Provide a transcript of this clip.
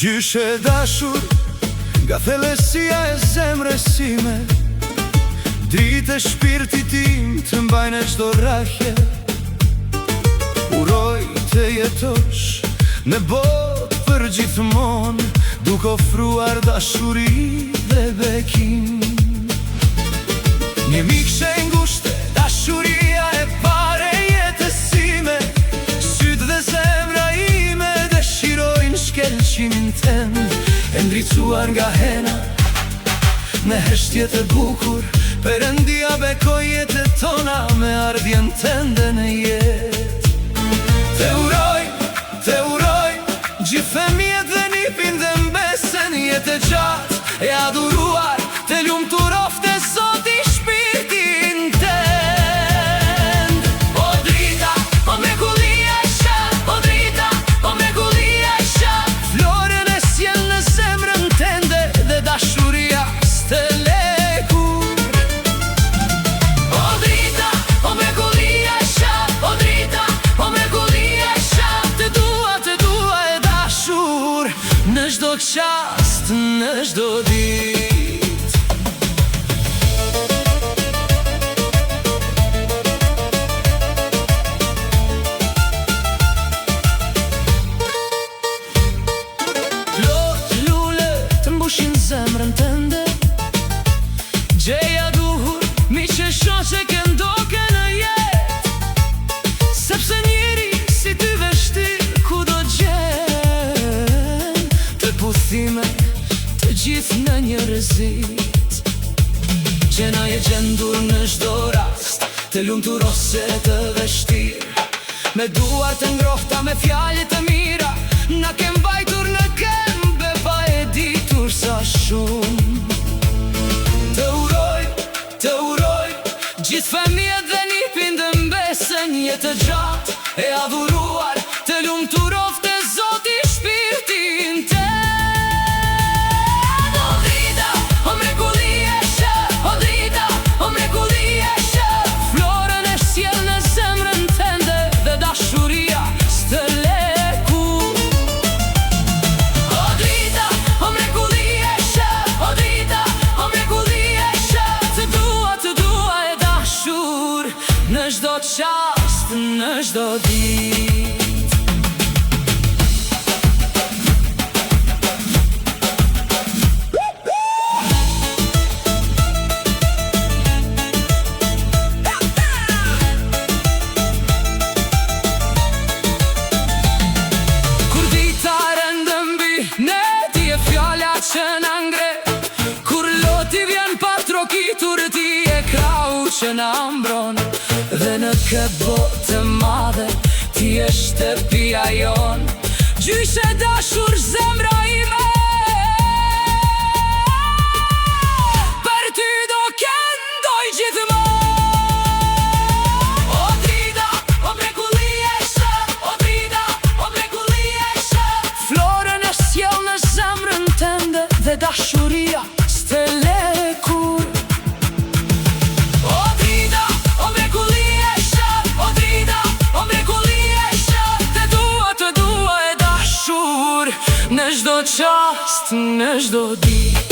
Gjyshe dashur, nga thellësia e zemrës time, dritë e shpirtit tim të mbajnë çdo rrahje. Uroj të jetosh në botë për gjithmonë, duke ofruar dashuri dhe bekim. Një mikëshe ngushte, dashuria e pare jetësime, sytë dhe zemra ime dëshirojnë shkelqimin tënd, e ndricuar nga hena me heshtje të bukur. Perëndia bekoj jetët tona me ardhjen tënde në jetë. Te uroj, gjithë fëmijët dhe nipin dhe mbesen, jetë e gjatë e adhuruar, të lumturofte Zoti shpirtin tënd. O drita, o mrekullia e shah, o drita, o mrekullia e shah, florën e sjell në zemrën tënde dhe dashuria s'të lekur. O drita, o mrekullia e shah, o drita, o mrekullia e shah, të dua e dashur, në çdo qast, në çdo ditë. Mbushin zemrën tënde, gjeja duhur, mi që shoqe këndoke në jetë, sepse njeri si ty veshtir ku do gjen, të puthime të gjithë në një rëzit. Gjena e gjendur në çdo rast, të lumtur ose të veshtir, me duar të ngrohta, me fjalë të mira, na kem mbajtur në këmbë pa e ditur sa shumë. Të uroj, gjithë fëmijët dhe nipin dhe mbesen, jetë e gjatë e adhuruar, të lumturofte Zoti shpirtin tënd. O drita, o mrekullia e shah, o drita, o mrekullia e shah, florën e sjell në zemrën tënde dhe dashuria s'të lekur. O drita, o mrekullia e shah, o drita, o mrekullia e shah, të dua e dashur, në çdo qast, në çdo ditë. Kur dita rëndë mbi ne, ti e fjala që na ngre, kur loti vjen pa trokitur, ti e krau që na mbron, dhe në këtë botë madhe ti e shtëpia jon. Gjyshe dashur zemra ime, për ty do këndoj gjithmonë. O drita, o mrekullia e shah, o drita, o mrekullia e shah, florën e sjell në zemrën tënde dhe dashuria s'të lekur. O drita, o mrekullia e shah, o drita, o mrekullia e shah, të dua e dashur, në çdo qast, në çdo ditë.